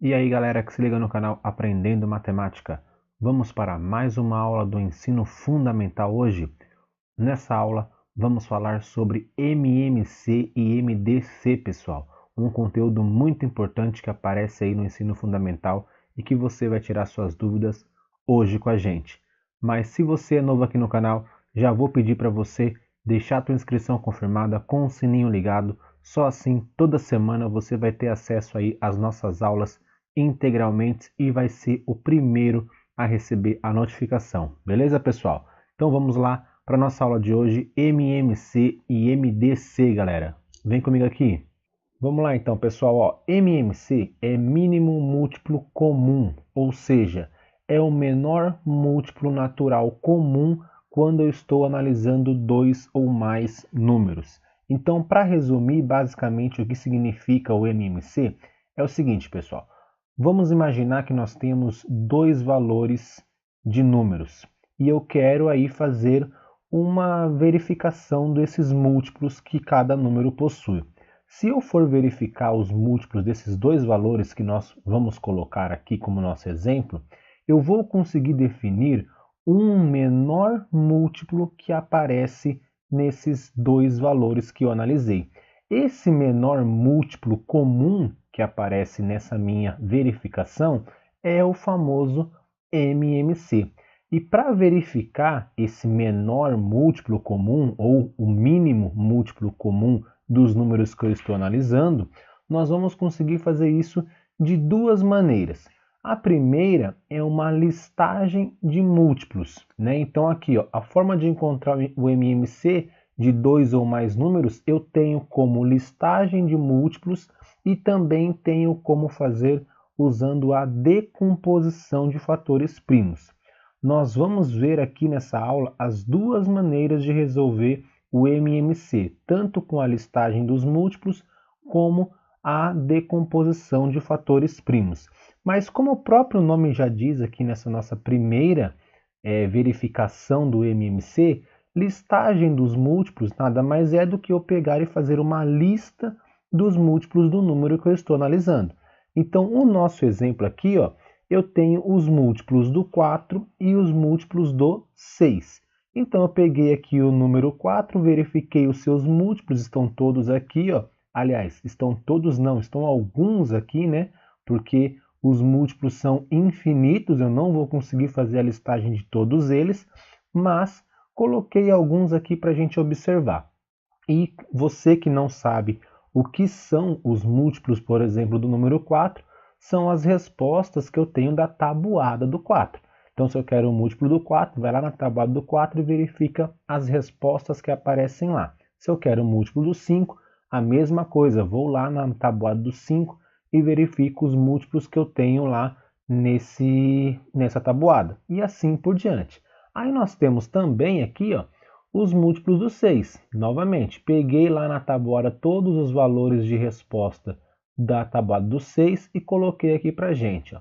E aí galera que se liga no canal Aprendendo Matemática, vamos para mais uma aula do ensino fundamental hoje. Nessa aula vamos falar sobre MMC e MDC, pessoal. Um conteúdo muito importante que aparece aí no ensino fundamental e que você vai tirar suas dúvidas hoje com a gente. Mas se você é novo aqui no canal, já vou pedir para você deixar a tua inscrição confirmada com o sininho ligado. Só assim, toda semana você vai ter acesso aí às nossas aulas integralmente e vai ser o primeiro a receber a notificação. Beleza, pessoal? Então vamos lá para a nossa aula de hoje, MMC e MDC, galera. Vem comigo aqui. Vamos lá então, pessoal. Ó, MMC é mínimo múltiplo comum, ou seja, é o menor múltiplo natural comum quando eu estou analisando dois ou mais números. Então, para resumir basicamente o que significa o MMC, é o seguinte, pessoal. Vamos imaginar que nós temos dois valores de números e eu quero aí fazer uma verificação desses múltiplos que cada número possui. Se eu for verificar os múltiplos desses dois valores que nós vamos colocar aqui como nosso exemplo, eu vou conseguir definir um menor múltiplo que aparece nesses dois valores que eu analisei. Esse menor múltiplo comum que aparece nessa minha verificação é o famoso MMC. E para verificar esse menor múltiplo comum ou o mínimo múltiplo comum dos números que eu estou analisando, nós vamos conseguir fazer isso de duas maneiras. A primeira é uma listagem de múltiplos, né? Então aqui, ó, a forma de encontrar o MMC de dois ou mais números, eu tenho como listagem de múltiplos e também tenho como fazer usando a decomposição de fatores primos. Nós vamos ver aqui nessa aula as duas maneiras de resolver o MMC, tanto com a listagem dos múltiplos como a decomposição de fatores primos. Mas como o próprio nome já diz aqui nessa nossa primeira verificação do MMC, listagem dos múltiplos nada mais é do que eu pegar e fazer uma lista dos múltiplos do número que eu estou analisando. Então, o nosso exemplo aqui, ó, eu tenho os múltiplos do 4 e os múltiplos do 6. Então, eu peguei aqui o número 4, verifiquei os seus múltiplos, estão todos aqui, ó. Aliás, estão todos não, estão alguns aqui, né? Porque os múltiplos são infinitos, eu não vou conseguir fazer a listagem de todos eles, mas coloquei alguns aqui para a gente observar. E você que não sabe o que são os múltiplos, por exemplo, do número 4, são as respostas que eu tenho da tabuada do 4. Então, se eu quero o múltiplo do 4, vai lá na tabuada do 4 e verifica as respostas que aparecem lá. Se eu quero o múltiplo do 5, a mesma coisa, vou lá na tabuada do 5 e verifico os múltiplos que eu tenho lá nessa tabuada. E assim por diante. Aí nós temos também aqui, ó, os múltiplos do 6. Novamente, peguei lá na tabuada todos os valores de resposta da tabuada do 6 e coloquei aqui para a gente. Ó.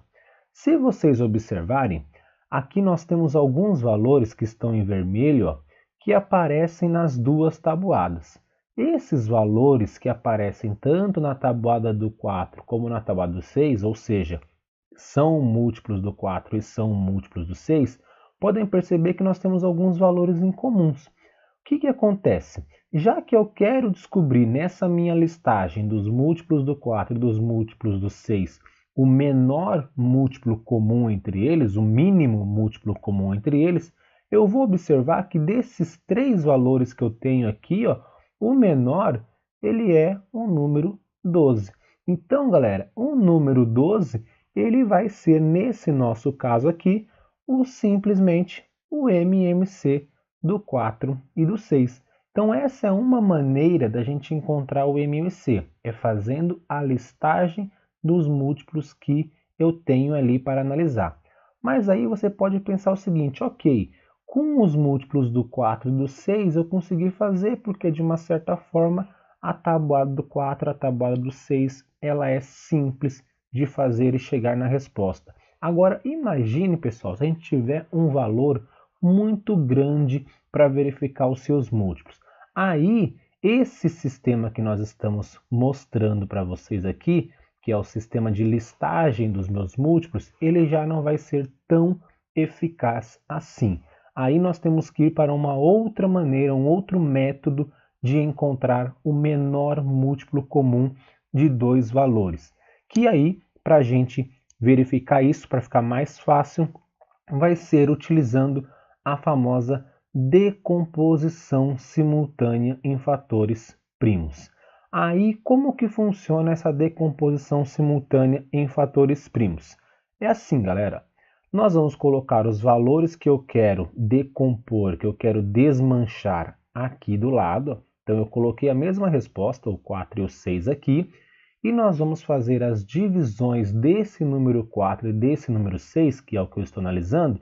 Se vocês observarem, aqui nós temos alguns valores que estão em vermelho, ó, que aparecem nas duas tabuadas. Esses valores que aparecem tanto na tabuada do 4 como na tabuada do 6, ou seja, são múltiplos do 4 e são múltiplos do 6, podem perceber que nós temos alguns valores em comuns. O que acontece? Já que eu quero descobrir nessa minha listagem dos múltiplos do 4 e dos múltiplos do 6 o menor múltiplo comum entre eles, o mínimo múltiplo comum entre eles, eu vou observar que desses três valores que eu tenho aqui, ó, o menor ele é o número 12. Então, galera, o número 12 ele vai ser, nesse nosso caso aqui, simplesmente o MMC do 4 e do 6. Então essa é uma maneira da gente encontrar o MMC, é fazendo a listagem dos múltiplos que eu tenho ali para analisar. Mas aí você pode pensar o seguinte, ok, com os múltiplos do 4 e do 6 eu consegui fazer, porque de uma certa forma a tabuada do 4 e a tabuada do 6 ela é simples de fazer e chegar na resposta. Agora imagine, pessoal, se a gente tiver um valor muito grande para verificar os seus múltiplos. Aí, esse sistema que nós estamos mostrando para vocês aqui, que é o sistema de listagem dos meus múltiplos, ele já não vai ser tão eficaz assim. Aí nós temos que ir para uma outra maneira, um outro método de encontrar o menor múltiplo comum de dois valores. Que aí, para a gente verificar isso, para ficar mais fácil, vai ser utilizando a famosa decomposição simultânea em fatores primos. Aí, como que funciona essa decomposição simultânea em fatores primos? É assim, galera. Nós vamos colocar os valores que eu quero decompor, que eu quero desmanchar aqui do lado. Então, eu coloquei a mesma resposta, o 4 e o 6 aqui, e nós vamos fazer as divisões desse número 4 e desse número 6, que é o que eu estou analisando,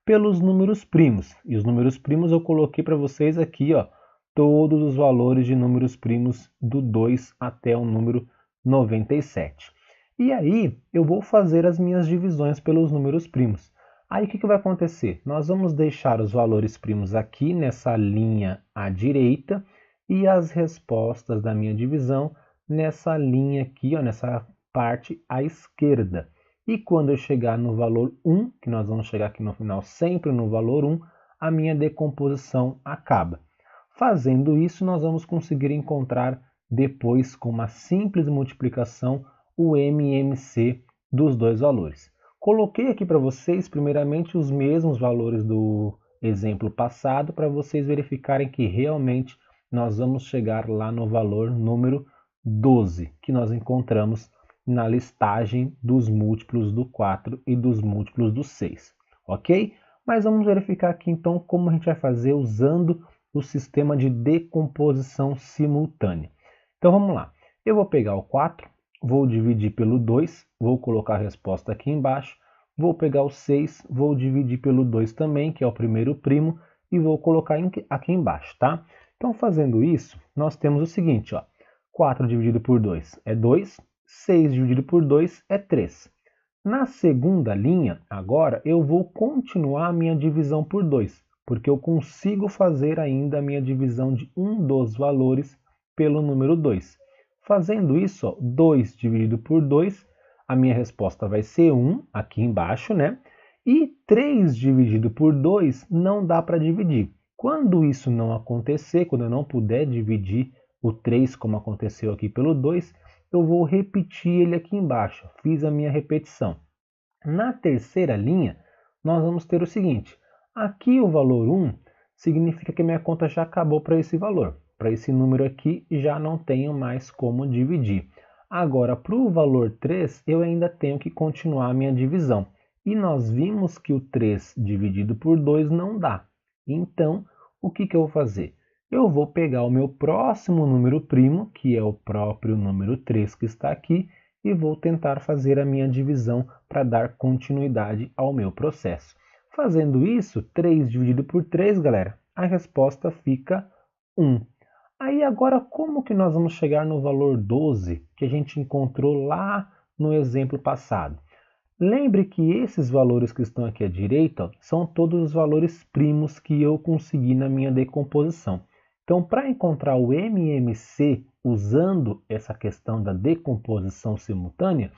pelos números primos. E os números primos eu coloquei para vocês aqui, ó, todos os valores de números primos do 2 até o número 97. E aí eu vou fazer as minhas divisões pelos números primos. Aí o que vai acontecer? Nós vamos deixar os valores primos aqui nessa linha à direita e as respostas da minha divisão nessa linha aqui, ó, nessa parte à esquerda. E quando eu chegar no valor 1, que nós vamos chegar aqui no final sempre no valor 1, a minha decomposição acaba. Fazendo isso, nós vamos conseguir encontrar depois, com uma simples multiplicação, o MMC dos dois valores. Coloquei aqui para vocês, primeiramente, os mesmos valores do exemplo passado, para vocês verificarem que realmente nós vamos chegar lá no valor número 12, que nós encontramos na listagem dos múltiplos do 4 e dos múltiplos do 6, ok? Mas vamos verificar aqui então como a gente vai fazer usando o sistema de decomposição simultânea. Então vamos lá, eu vou pegar o 4, vou dividir pelo 2, vou colocar a resposta aqui embaixo, vou pegar o 6, vou dividir pelo 2 também, que é o primeiro primo, e vou colocar aqui embaixo, tá? Então fazendo isso, nós temos o seguinte, ó, 4 dividido por 2 é 2, 6 dividido por 2 é 3. Na segunda linha, agora, eu vou continuar a minha divisão por 2, porque eu consigo fazer ainda a minha divisão de um dos valores pelo número 2. Fazendo isso, ó, 2 dividido por 2, a minha resposta vai ser 1, aqui embaixo, né? E 3 dividido por 2 não dá para dividir. Quando isso não acontecer, quando eu não puder dividir o 3, como aconteceu aqui pelo 2, eu vou repetir ele aqui embaixo. Fiz a minha repetição. Na terceira linha, nós vamos ter o seguinte. Aqui o valor 1 significa que minha conta já acabou para esse valor. Para esse número aqui, já não tenho mais como dividir. Agora, para o valor 3, eu ainda tenho que continuar a minha divisão. E nós vimos que o 3 dividido por 2 não dá. Então, o que eu vou fazer? Eu vou pegar o meu próximo número primo, que é o próprio número 3 que está aqui, e vou tentar fazer a minha divisão para dar continuidade ao meu processo. Fazendo isso, 3 dividido por 3, galera, a resposta fica 1. Aí agora, como que nós vamos chegar no valor 12 que a gente encontrou lá no exemplo passado? Lembre que esses valores que estão aqui à direita são todos os valores primos que eu consegui na minha decomposição. Então, para encontrar o MMC usando essa questão da decomposição simultânea,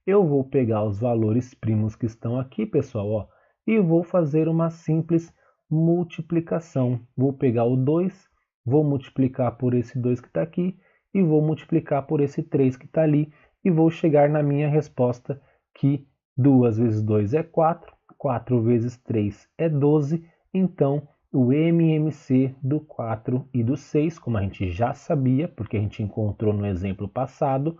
eu vou pegar os valores primos que estão aqui, pessoal, ó, e vou fazer uma simples multiplicação. Vou pegar o 2, vou multiplicar por esse 2 que está aqui e vou multiplicar por esse 3 que está ali e vou chegar na minha resposta que 2 vezes 2 é 4, 4 vezes 3 é 12, então o MMC do 4 e do 6, como a gente já sabia, porque a gente encontrou no exemplo passado,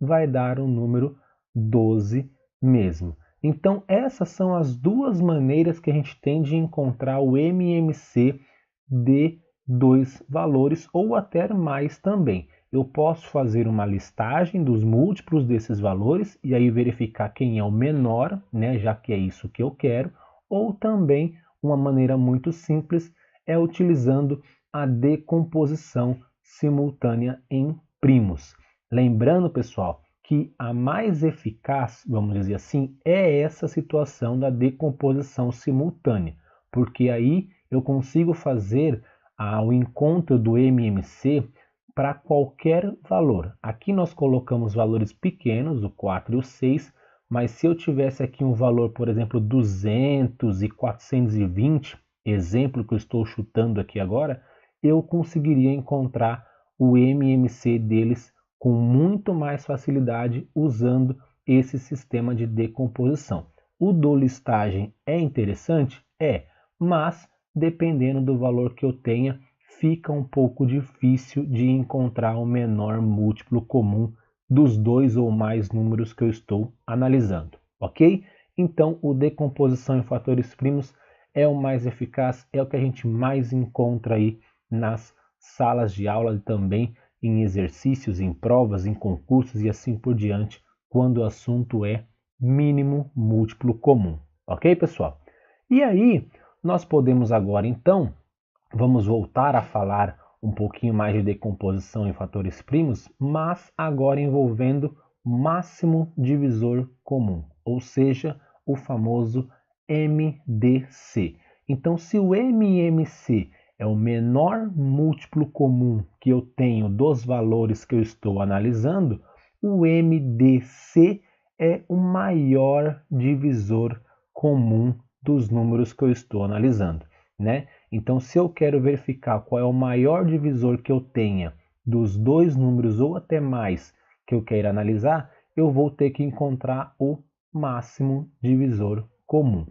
vai dar o número 12 mesmo. Então essas são as duas maneiras que a gente tem de encontrar o MMC de dois valores ou até mais também. Eu posso fazer uma listagem dos múltiplos desses valores e aí verificar quem é o menor, né, já que é isso que eu quero, ou também uma maneira muito simples é utilizando a decomposição simultânea em primos. Lembrando, pessoal, que a mais eficaz, vamos dizer assim, é essa situação da decomposição simultânea, porque aí eu consigo fazer o encontro do MMC para qualquer valor. Aqui nós colocamos valores pequenos, o 4 e o 6, mas se eu tivesse aqui um valor, por exemplo, 200 e 420, exemplo que eu estou chutando aqui agora, eu conseguiria encontrar o MMC deles com muito mais facilidade usando esse sistema de decomposição. O do listagem é interessante? É, mas dependendo do valor que eu tenha, fica um pouco difícil de encontrar o menor múltiplo comum dos dois ou mais números que eu estou analisando, ok? Então, o decomposição em fatores primos é o mais eficaz, é o que a gente mais encontra aí nas salas de aula e também em exercícios, em provas, em concursos e assim por diante, quando o assunto é mínimo múltiplo comum, ok, pessoal? E aí, nós podemos agora, então, vamos voltar a falar um pouquinho mais de decomposição em fatores primos, mas agora envolvendo máximo divisor comum, ou seja, o famoso MDC. Então, se o MMC é o menor múltiplo comum que eu tenho dos valores que eu estou analisando, o MDC é o maior divisor comum dos números que eu estou analisando, né? Então, se eu quero verificar qual é o maior divisor que eu tenha dos dois números ou até mais que eu queira analisar, eu vou ter que encontrar o máximo divisor comum.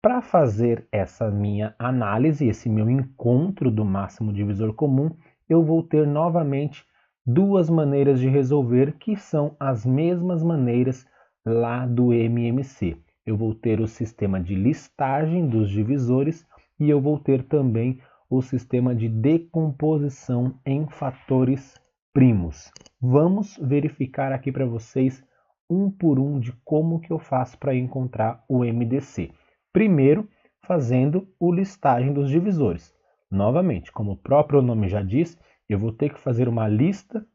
Para fazer essa minha análise, esse meu encontro do máximo divisor comum, eu vou ter novamente duas maneiras de resolver que são as mesmas maneiras lá do MMC. Eu vou ter o sistema de listagem dos divisores e eu vou ter também o sistema de decomposição em fatores primos. Vamos verificar aqui para vocês um por um de como que eu faço para encontrar o MDC. Primeiro, fazendo o listagem dos divisores. Novamente, como o próprio nome já diz, eu vou ter que fazer uma lista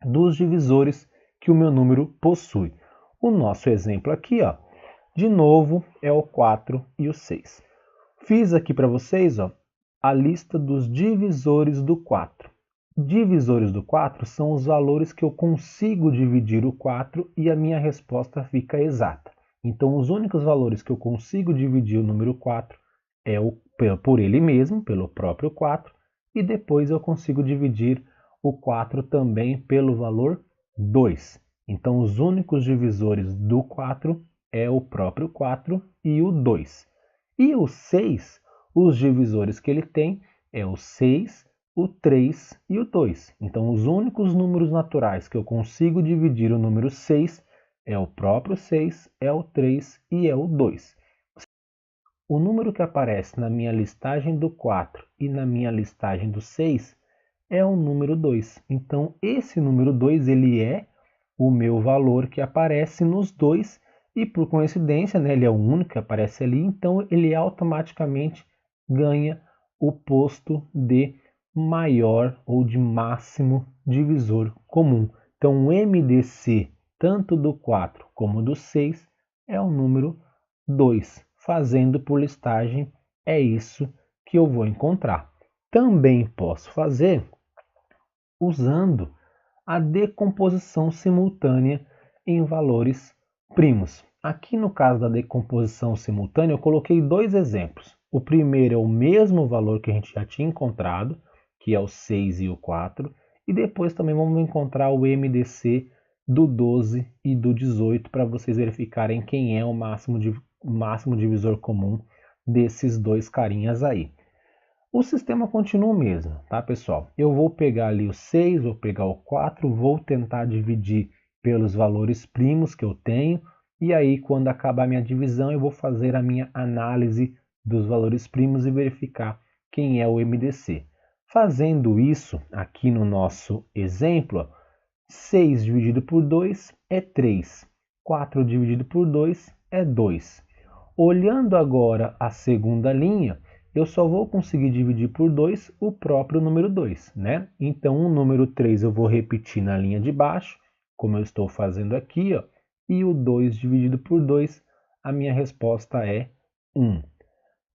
dos divisores que o meu número possui. O nosso exemplo aqui, ó, de novo, é o 4 e o 6. Fiz aqui para vocês, ó, a lista dos divisores do 4. Divisores do 4 são os valores que eu consigo dividir o 4 e a minha resposta fica exata. Então, os únicos valores que eu consigo dividir o número 4 é por ele mesmo, pelo próprio 4, e depois eu consigo dividir o 4 também pelo valor 2. Então, os únicos divisores do 4 é o próprio 4 e o 2. E o 6, os divisores que ele tem é o 6, o 3 e o 2. Então, os únicos números naturais que eu consigo dividir o número 6 é o próprio 6, é o 3 e é o 2. O número que aparece na minha listagem do 4 e na minha listagem do 6 é o número 2. Então, esse número 2 ele é o meu valor que aparece nos dois e, por coincidência, né, ele é o único que aparece ali, então ele automaticamente ganha o posto de maior ou de máximo divisor comum. Então, o MDC, tanto do 4 como do 6, é o número 2. Fazendo por listagem, é isso que eu vou encontrar. Também posso fazer usando a decomposição simultânea em valores primos. Aqui no caso da decomposição simultânea, eu coloquei dois exemplos. O primeiro é o mesmo valor que a gente já tinha encontrado, que é o 6 e o 4, e depois também vamos encontrar o MDC do 12 e do 18 para vocês verificarem quem é o máximo divisor comum desses dois carinhas aí. O sistema continua o mesmo, tá, pessoal? Eu vou pegar ali o 6, vou pegar o 4, vou tentar dividir pelos valores primos que eu tenho, e aí quando acabar a minha divisão eu vou fazer a minha análise dos valores primos e verificar quem é o MDC. Fazendo isso aqui no nosso exemplo, 6 dividido por 2 é 3, 4 dividido por 2 é 2. Olhando agora a segunda linha, eu só vou conseguir dividir por 2 o próprio número 2, né? Então, o número 3 eu vou repetir na linha de baixo, como eu estou fazendo aqui, ó, e o 2 dividido por 2, a minha resposta é 1.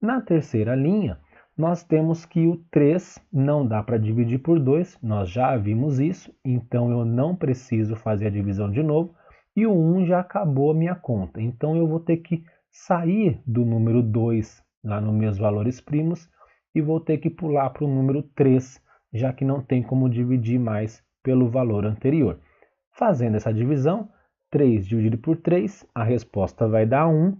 Na terceira linha, nós temos que o 3 não dá para dividir por 2, nós já vimos isso, então eu não preciso fazer a divisão de novo, e o 1 já acabou a minha conta, então eu vou ter que sair do número 2 lá nos meus valores primos e vou ter que pular para o número 3, já que não tem como dividir mais pelo valor anterior. Fazendo essa divisão, 3 dividido por 3, a resposta vai dar 1,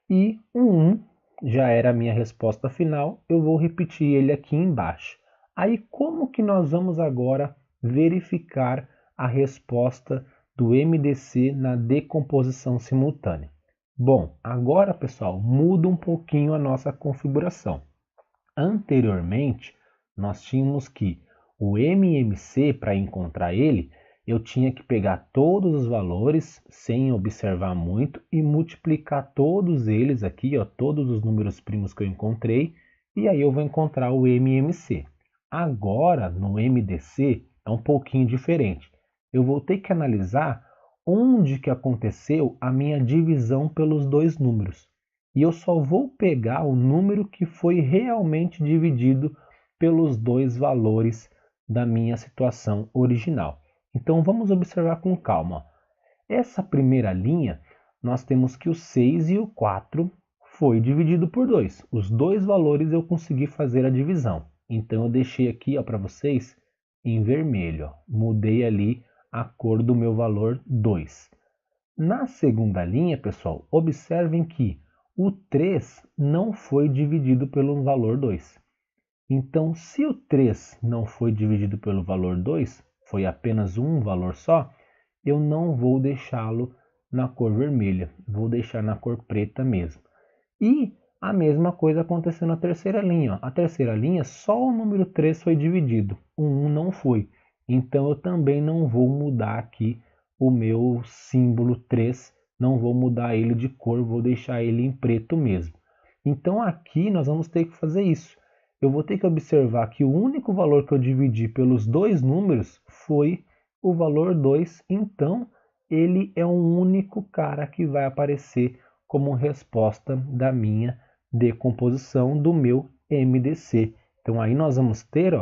e o 1 já era a minha resposta final, eu vou repetir ele aqui embaixo. Aí como que nós vamos agora verificar a resposta do MDC na decomposição simultânea? Bom, agora pessoal, muda um pouquinho a nossa configuração. Anteriormente, nós tínhamos que o MMC, para encontrar ele, eu tinha que pegar todos os valores, sem observar muito, e multiplicar todos eles aqui, ó, todos os números primos que eu encontrei, e aí eu vou encontrar o MMC. Agora, no MDC, é um pouquinho diferente. Eu vou ter que analisar onde que aconteceu a minha divisão pelos dois números. E eu só vou pegar o número que foi realmente dividido pelos dois valores da minha situação original. Então vamos observar com calma. Essa primeira linha, nós temos que o 6 e o 4 foi dividido por 2. Os dois valores eu consegui fazer a divisão. Então eu deixei aqui para vocês em vermelho. Ó. Mudei ali a cor do meu valor 2. Na segunda linha, pessoal, observem que o 3 não foi dividido pelo valor 2. Então, se o 3 não foi dividido pelo valor 2, foi apenas um valor só, eu não vou deixá-lo na cor vermelha, vou deixar na cor preta mesmo. E a mesma coisa aconteceu na terceira linha. Ó. A terceira linha, só o número 3 foi dividido, o 1 não foi. Então, eu também não vou mudar aqui o meu símbolo 3, não vou mudar ele de cor, vou deixar ele em preto mesmo. Então aqui nós vamos ter que fazer isso. Eu vou ter que observar que o único valor que eu dividi pelos dois números foi o valor 2, então ele é um único cara que vai aparecer como resposta da minha decomposição do meu MDC. Então aí nós vamos ter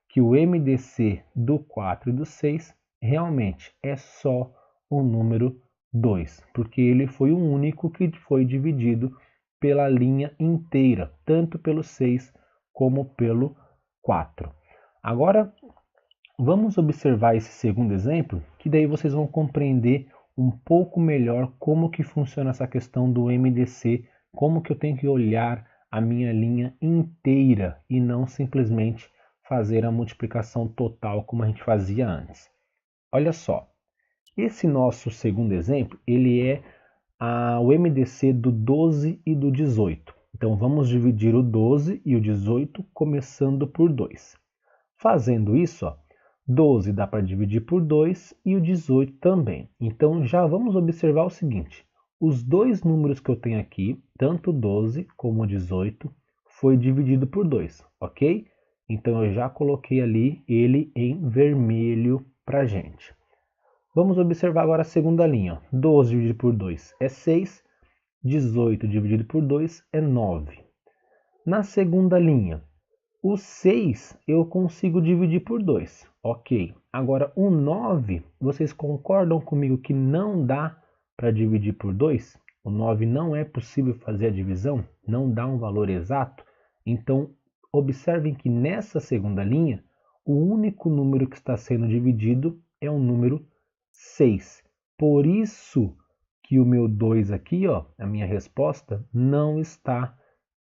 que o MDC do 4 e do 6 realmente é só o número 2, porque ele foi o único que foi dividido pela linha inteira, tanto pelo 6 como pelo 4. Agora, vamos observar esse segundo exemplo, que daí vocês vão compreender um pouco melhor como que funciona essa questão do MDC, como que eu tenho que olhar a minha linha inteira e não simplesmente fazer a multiplicação total como a gente fazia antes. Olha só, esse nosso segundo exemplo, ele é o MDC do 12 e do 18. Então vamos dividir o 12 e o 18 começando por 2. Fazendo isso, 12 dá para dividir por 2 e o 18 também. Então já vamos observar o seguinte, os dois números que eu tenho aqui, tanto o 12 como o 18, foi dividido por 2, ok? Então eu já coloquei ali ele em vermelho para a gente. Vamos observar agora a segunda linha. 12 dividido por 2 é 6, 18 dividido por 2 é 9. Na segunda linha, o 6 eu consigo dividir por 2, ok. Agora o 9, vocês concordam comigo que não dá para dividir por 2? O 9 não é possível fazer a divisão, não dá um valor exato. Então, observem que nessa segunda linha, o único número que está sendo dividido é o número 6. Por isso que o meu 2 aqui, a minha resposta, não está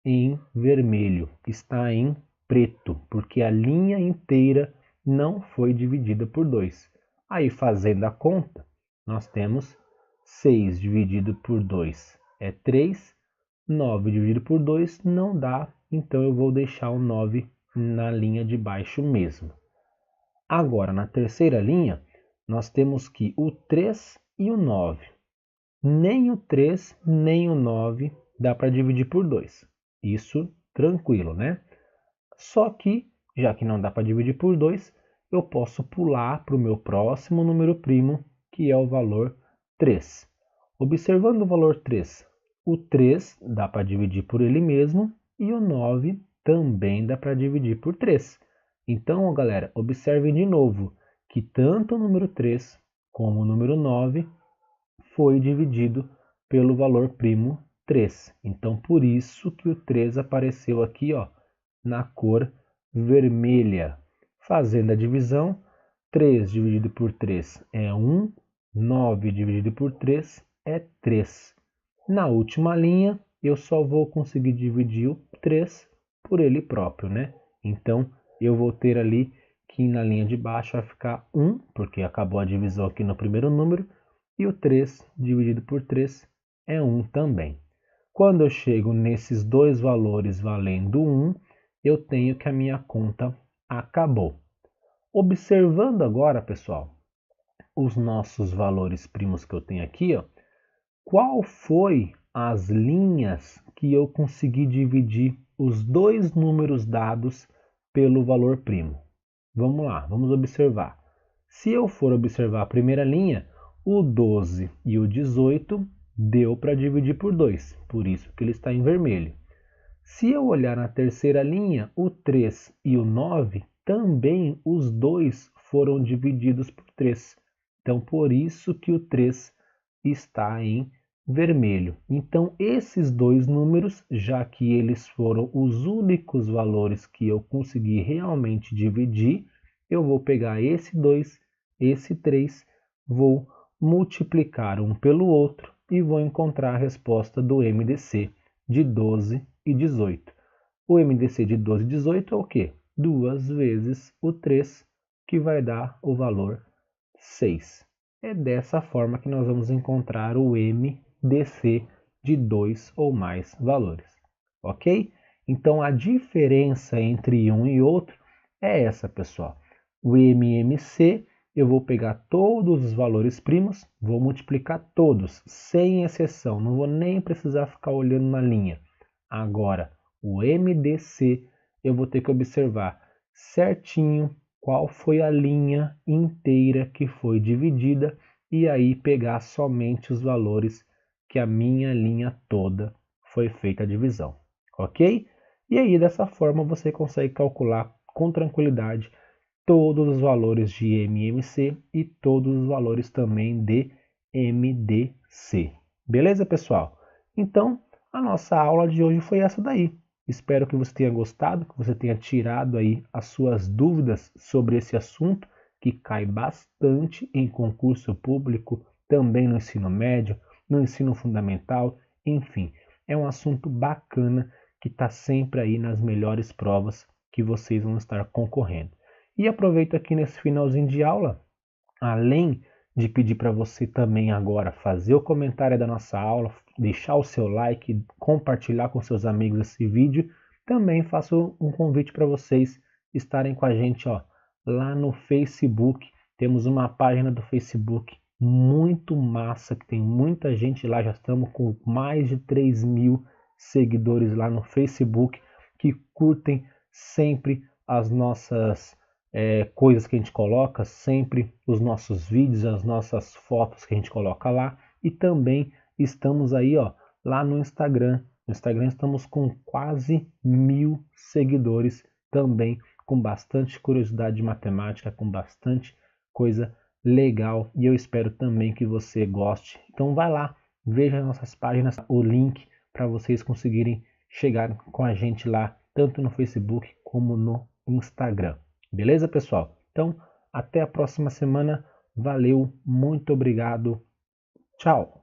em vermelho, está em preto, porque a linha inteira não foi dividida por 2. Aí fazendo a conta, nós temos 6 dividido por 2 é 3, 9 dividido por 2 não dá, então eu vou deixar o 9 na linha de baixo mesmo. Agora, na terceira linha, nós temos que o 3 e o 9. Nem o 3 nem o 9 dá para dividir por 2. Isso tranquilo, né? Só que, já que não dá para dividir por 2, eu posso pular para o meu próximo número primo, que é o valor 3. Observando o valor 3, o 3 dá para dividir por ele mesmo e o 9 também dá para dividir por 3. Então, galera, observem de novo que tanto o número 3 como o número 9 foi dividido pelo valor primo 3. Então, por isso que o 3 apareceu aqui, ó, na cor vermelha. Fazendo a divisão, 3 dividido por 3 é 1, 9 dividido por 3 é 3. Na última linha, eu só vou conseguir dividir o 3 por ele próprio, né? Então, eu vou ter ali que na linha de baixo vai ficar 1, porque acabou a divisão aqui no primeiro número, e o 3 dividido por 3 é 1 também. Quando eu chego nesses dois valores valendo 1, eu tenho que a minha conta acabou. Observando agora, pessoal, os nossos valores primos que eu tenho aqui, ó, qual foi as linhas que eu consegui dividir os dois números dados pelo valor primo? Vamos lá, vamos observar. Se eu for observar a primeira linha, o 12 e o 18 deu para dividir por 2, por isso que ele está em vermelho. Se eu olhar na terceira linha, o 3 e o 9, também os dois foram divididos por 3. Então, por isso que o 3 está em vermelho. Então, esses dois números, já que eles foram os únicos valores que eu consegui realmente dividir, eu vou pegar esse 2, esse 3, vou multiplicar um pelo outro e vou encontrar a resposta do MDC de 12 e 18. O MDC de 12 e 18 é o quê? 2 vezes o 3, que vai dar o valor 6. É dessa forma que nós vamos encontrar o MDC de 2 ou mais valores. Ok? Então, a diferença entre um e outro é essa, pessoal. O MMC, eu vou pegar todos os valores primos, vou multiplicar todos, sem exceção. Não vou nem precisar ficar olhando na linha. Agora, o MDC, eu vou ter que observar certinho qual foi a linha inteira que foi dividida e aí pegar somente os valores que a minha linha toda foi feita a divisão, ok? E aí dessa forma você consegue calcular com tranquilidade todos os valores de MMC e todos os valores também de MDC. Beleza, pessoal? Então, a nossa aula de hoje foi essa daí. Espero que você tenha gostado, que você tenha tirado aí as suas dúvidas sobre esse assunto que cai bastante em concurso público, também no ensino médio, no ensino fundamental, enfim, é um assunto bacana que está sempre aí nas melhores provas que vocês vão estar concorrendo. E aproveito aqui nesse finalzinho de aula, além de pedir para você também agora fazer o comentário da nossa aula, deixar o seu like, compartilhar com seus amigos esse vídeo, também faço um convite para vocês estarem com a gente, ó, lá no Facebook. Temos uma página do Facebook muito massa, que tem muita gente lá, já estamos com mais de 3.000 seguidores lá no Facebook, que curtem sempre as nossas coisas que a gente coloca, sempre os nossos vídeos, as nossas fotos que a gente coloca lá. E também estamos aí, ó, lá no Instagram. No Instagram estamos com quase 1.000 seguidores também, com bastante curiosidade de matemática, com bastante coisa legal. E eu espero também que você goste. Então vai lá, veja nossas páginas, o link para vocês conseguirem chegar com a gente lá, tanto no Facebook como no Instagram. Beleza, pessoal? Então, até a próxima semana. Valeu, muito obrigado. Tchau!